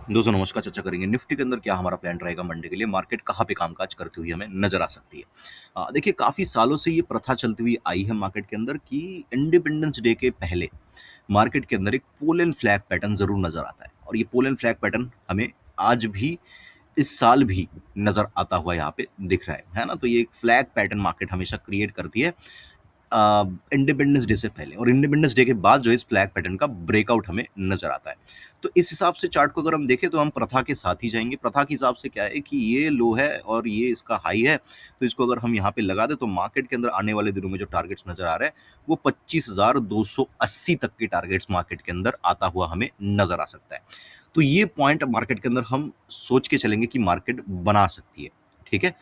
दोस्तों नमस्कार। चर्चा करेंगे निफ्टी के अंदर क्या हमारा प्लान रहेगा मंडे के लिए, मार्केट कहाँ पे कामकाज करती हुई हमें नजर आ सकती है। देखिए काफ़ी सालों से ये प्रथा चलती हुई आई है मार्केट के अंदर कि इंडिपेंडेंस डे के पहले मार्केट के अंदर एक पोल एंड फ्लैग पैटर्न ज़रूर नज़र आता है, और ये पोल एंड फ्लैग पैटर्न हमें आज भी, इस साल भी नज़र आता हुआ यहाँ पे दिख रहा है ना। तो ये एक फ्लैग पैटर्न मार्केट हमेशा क्रिएट करती है इंडिपेंडेंस डे से पहले, और इंडिपेंडेंस डे के बाद जो है इस फ्लैग पैटर्न का ब्रेकआउट हमें नजर आता है। तो इस हिसाब से चार्ट को अगर हम देखें तो हम प्रथा के साथ ही जाएंगे। प्रथा के हिसाब से क्या है कि ये लो है और ये इसका हाई है, तो इसको अगर हम यहाँ पे लगा दें तो मार्केट के अंदर आने वाले दिनों में जो टारगेट्स नजर आ रहे हैं वो 25,280 तक के टारगेट्स मार्केट के अंदर आता हुआ हमें नजर आ सकता है। तो ये पॉइंट मार्केट के अंदर हम सोच के चलेंगे कि मार्केट बना सकती है। ठीक है,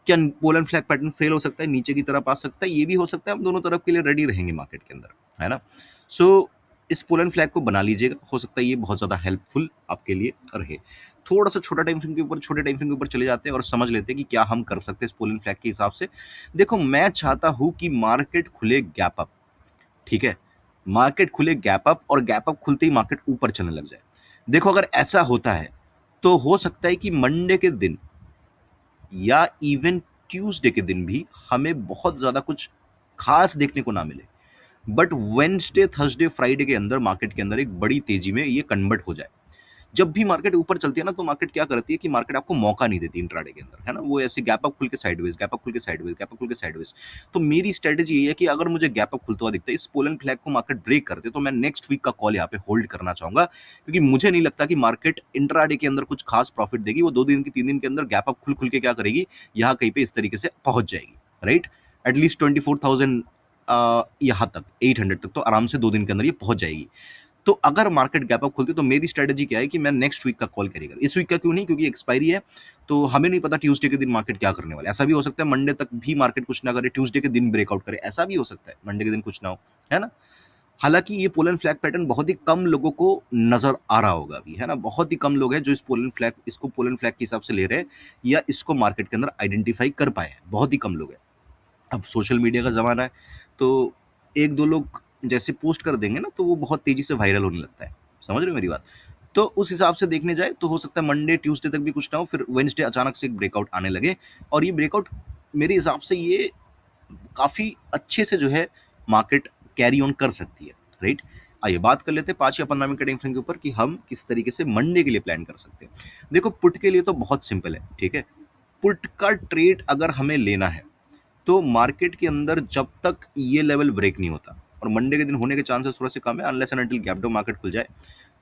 क्या pole and flag pattern fail हो सकता है, नीचे की तरफ आ सकता है, ये भी हो सकता है। हम दोनों तरफ के लिए रेडी रहेंगे मार्केट के अंदर, है ना। सो इस पोल एंड फ्लैग को बना लीजिएगा, हो सकता है ये बहुत ज़्यादा हेल्पफुल आपके लिए रहे। थोड़ा सा छोटा टाइम फ्रेम के ऊपर, छोटे टाइम फ्रेम के ऊपर चले जाते हैं और समझ लेते हैं कि क्या हम कर सकते हैं इस पोल एंड फ्लैग के हिसाब से। देखो मैं चाहता हूँ कि मार्केट खुले गैप अप, ठीक है, मार्केट खुले गैप अप, और गैप अप खुलते ही मार्केट ऊपर चलने लग जाए। देखो अगर ऐसा होता है तो हो सकता है कि मंडे के दिन या इवन ट्यूसडे के दिन भी हमें बहुत ज़्यादा कुछ खास देखने को ना मिले, बट वेंसडे थर्सडे फ्राइडे के अंदर मार्केट के अंदर एक बड़ी तेजी में ये कन्वर्ट हो जाए। जब भी मार्केट ऊपर चलती है ना तो मार्केट क्या करती है कि मार्केट आपको मौका नहीं देती इंट्राडे के अंदर, है ना। वो ऐसे गैप अप खुल के साइडवेज, गैप अप खुल के साइडवेज, गैप अप खुल के साइडवेज। तो मेरी स्ट्रेटेजी ये है कि अगर मुझे गैप अप खुलता हुआ दिखता है, इस पोलन फ्लैग को मार्केट ब्रेक करते, तो मैं नेक्स्ट वीक का कॉल यहाँ पे होल्ड करना चाहूंगा, क्योंकि मुझे नहीं लगता कि मार्केट इंट्राडे के अंदर कुछ खास प्रॉफिट देगी। वो 2 दिन की 3 दिन के अंदर गैप अप खुल खुल के क्या करेगी, यहाँ कहीं पे इस तरीके से पहुंच जाएगी, राइट। एटलीस्ट 24,000 यहाँ तक 800 तक तो आराम से 2 दिन के अंदर ये पहुंच जाएगी। तो अगर मार्केट गैप अप खुलती है तो मेरी स्ट्रेटजी क्या है कि मैं नेक्स्ट वीक का कॉल करेगा, इस वीक का क्यों नहीं, क्योंकि एक्सपायरी है। तो हमें नहीं पता ट्यूसडे के दिन मार्केट क्या करने वाला है। ऐसा भी हो सकता है मंडे तक भी मार्केट कुछ ना करे, ट्यूसडे के दिन ब्रेकआउट करे, ऐसा भी हो सकता है मंडे के दिन कुछ ना हो, है ना। हालांकि ये पोलन फ्लैग पैटर्न बहुत ही कम लोगों को नजर आ रहा होगा अभी, है ना। बहुत ही कम लोग हैं जो इस पोलन फ्लैग, इसको पोलन फ्लैग के हिसाब से ले रहे हैं या इसको मार्केट के अंदर आइडेंटिफाई कर पाए हैं, बहुत ही कम लोग हैं। अब सोशल मीडिया का ज़माना है, तो 1-2 लोग जैसे पोस्ट कर देंगे ना, तो वो बहुत तेज़ी से वायरल होने लगता है। समझ रहे हो मेरी बात? तो उस हिसाब से देखने जाए तो हो सकता है मंडे, ट्यूसडे तक भी कुछ ना हो, फिर वेडनेसडे अचानक से एक ब्रेकआउट आने लगे, और ये ब्रेकआउट मेरे हिसाब से ये काफ़ी अच्छे से जो है मार्केट कैरी ऑन कर सकती है, राइट? आइए बात कर लेते हैं 5 या 15 मिनट के टाइम फ्रेम के ऊपर कि हम किस तरीके से मंडे के लिए प्लान कर सकते हैं। देखो पुट के लिए तो बहुत सिंपल है, ठीक है? पुट का ट्रेड अगर हमें लेना है तो मार्केट के अंदर जब तक ये लेवल ब्रेक नहीं होता, और मंडे के दिन होने के चांसेस थोड़ा से कम है unless and until gap down market खुल जाए,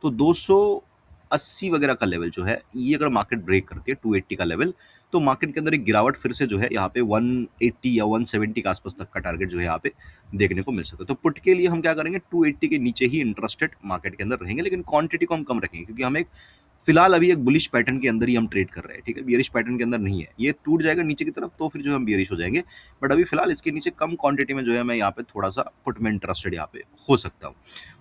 तो 280 वगैरह का लेवल जो है ये अगर मार्केट ब्रेक करती है 280 का लेवल, तो मार्केट के अंदर एक गिरावट फिर से जो है यहाँ पे 180 या 170 के आसपास तक का टारगेट जो है यहाँ पे देखने को मिल सकता है। तो पुट के लिए हम क्या करेंगे, 280 के नीचे ही इंटरेस्टेड मार्केट के अंदर रहेंगे, लेकिन क्वांटिटी को हम कम रखेंगे, क्योंकि हम एक फिलहाल अभी एक बुलिश पैटर्न के अंदर ही हम ट्रेड कर रहे हैं, ठीक है। बियरिश पैटर्न के अंदर नहीं है, ये टूट जाएगा नीचे की तरफ तो फिर जो हम बियरिश हो जाएंगे, बट अभी फिलहाल इसके नीचे कम क्वांटिटी में जो है मैं यहाँ पे थोड़ा सा पुट में इंटरेस्टेड यहाँ पे हो सकता हूँ।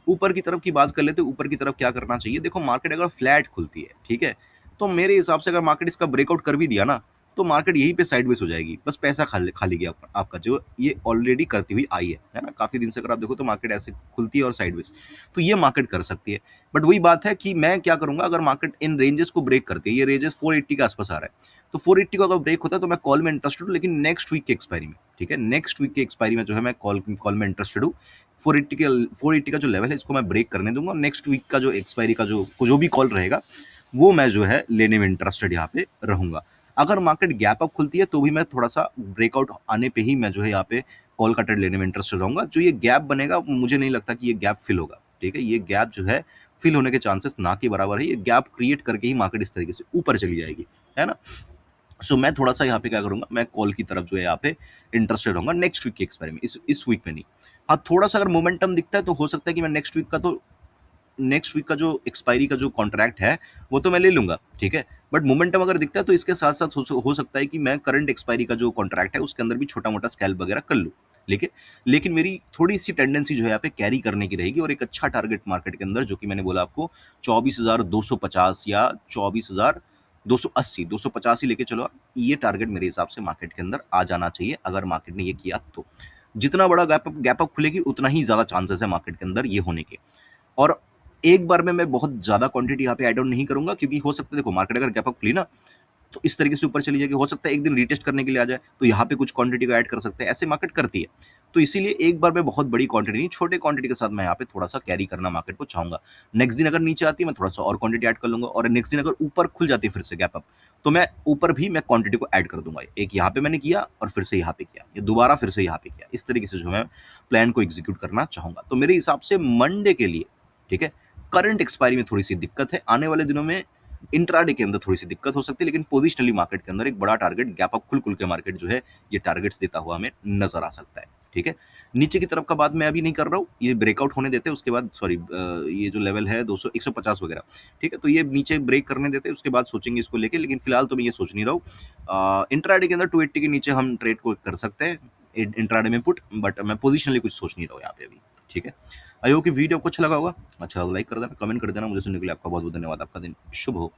ऊपर की तरफ की बात कर लेते हैं, ऊपर की तरफ क्या करना चाहिए। देखो मार्केट अगर फ्लैट खुलती है, ठीक है, तो मेरे हिसाब से अगर मार्केट इसका ब्रेकआउट कर भी दिया ना, तो मार्केट यहीं पे साइडवेज हो जाएगी, बस पैसा खाली गया आपका, जो ये ऑलरेडी करती हुई आई है ना। काफी दिन से अगर आप देखो तो मार्केट ऐसे खुलती है और साइडवेज, तो ये मार्केट कर सकती है। बट वही बात है कि मैं क्या करूंगा, अगर मार्केट इन रेंजेस को ब्रेक करती है, ये रेंजेस 480 के आसपास आ रहा है, तो 480 को अगर ब्रेक होता है तो मैं कॉल में इंटरेस्टेड हूँ, लेकिन नेक्स्ट वीक के एक्सपायरी में, ठीक है, नेक्स्ट वीक के एक्सपायरी में जो है मैं कॉल में इंटरेस्टेड हूँ। 480 का जो लेवल है इसको मैं ब्रेक करने दूंगा, नेक्स्ट वीक का जो एक्सपायरी का जो भी कॉल रहेगा वो मैं जो है लेने में इंटरेस्टेड यहाँ पे रहूंगा। अगर मार्केट गैप अप खुलती है तो भी मैं थोड़ा सा ब्रेकआउट आने पे ही मैं जो है यहाँ पे कॉल का ट्रेड लेने में इंटरेस्टेड रहूंगा। जो ये गैप बनेगा मुझे नहीं लगता कि ये गैप फिल होगा, ठीक है। ये गैप जो है फिल होने के चांसेस ना के बराबर है, ये गैप क्रिएट करके ही मार्केट इस तरीके से ऊपर चली जाएगी, है ना। सो मैं थोड़ा सा यहाँ पे क्या करूंगा, मैं कॉल की तरफ जो है यहाँ पे इंटरेस्टेड रहूंगा नेक्स्ट वीक के एक्सपायरी में, इस वीक में नहीं। हाँ थोड़ा सा अगर मोमेंटम दिखता है तो हो सकता है कि मैं नेक्स्ट वीक का जो एक्सपायरी का जो कॉन्ट्रैक्ट है वो तो मैं ले लूंगा, ठीक है। बट मोमेंटम अगर दिखता है तो इसके साथ साथ हो सकता है कि मैं करंट एक्सपायरी का जो कॉन्ट्रैक्ट है उसके अंदर भी छोटा मोटा स्कैल्प वगैरह कर लूँ, लेकिन मेरी थोड़ी सी टेंडेंसी जो है यहाँ पे कैरी करने की रहेगी, और एक अच्छा टारगेट मार्केट के अंदर जो कि मैंने बोला आपको 24,250 या 24,280, 250 ही लेके चलो आप, ये टारगेट मेरे हिसाब से मार्केट के अंदर आ जाना चाहिए। अगर मार्केट ने ये किया तो जितना बड़ा गैप अप खुलेगी उतना ही ज्यादा चांसेस है मार्केट के अंदर ये होने के। और एक बार में मैं बहुत ज़्यादा क्वांटिटी यहाँ पे ऐड ऑन नहीं करूँगा, क्योंकि हो सकता है देखो मार्केट अगर गैप अप खुली ना, तो इस तरीके से ऊपर चली जाएगी, हो सकता है एक दिन रीटेस्ट करने के लिए आ जाए, तो यहाँ पे कुछ क्वांटिटी को ऐड कर सकते हैं, ऐसे मार्केट करती है। तो इसीलिए एक बार में बहुत बड़ी क्वांटिटी नहीं, छोटे क्वांटिटी के साथ मैं यहाँ पे थोड़ा-सा कैरी करना मार्केट को चाहूँगा। नेक्स्ट दिन अगर नीचे आती है, मैं थोड़ा-सा और क्वांटिटी ऐड कर लूँगा, और नेक्स्ट दिन अगर ऊपर खुल जाती है फिर से गैप अप, तो मैं ऊपर भी मैं क्वांटिटी को ऐड कर दूँगा। एक यहाँ पे मैंने किया और फिर से यहाँ पे किया, या दोबारा फिर से यहाँ पे किया। इस तरीके से जो मैं प्लान को एग्ज़ीक्यूट करना चाहूँगा। तो मेरे हिसाब से मंडे के लिए, ठीक है, करंट एक्सपायरी में थोड़ी-सी दिक्कत है। आने वाले दिनों में इंट्राडे के अंदर थोड़ी-सी दिक्कत हो सकती है, लेकिन पोजिशनली मार्केट के अंदर एक बड़ा टारगेट गैप अप खुल-खुल के मार्केट जो है, ये टारगेट्स देता हुआ हमें नज़र आ सकता है, ठीक है? नीचे की तरफ का बात मैं अभी नहीं कर रहा हूँ, ये ब्रेकआउट होने देते हैं, उसके बाद सॉरी ये जो लेवल है 200 150 वगैरह, ठीक है? तो ये नीचे ब्रेक करने देते हैं, उसके बाद सोचेंगे इसको लेके, लेकिन फिलहाल तो मैं ये सोच नहीं रहा हूँ। इंट्राडे के अंदर 280 के नीचे हम ट्रेड को कर सकते हैं, इंट्राडे में पुट, बट मैं पोजिशनली कुछ सोच नहीं रहा हूँ यहाँ पे अभी, ठीक है? आई होप कि वीडियो आपको अच्छा लगा होगा। अच्छा, लाइक कर देना, कमेंट कर देना। मुझे सुनने के लिए आपका बहुत-बहुत धन्यवाद। आपका दिन शुभ हो।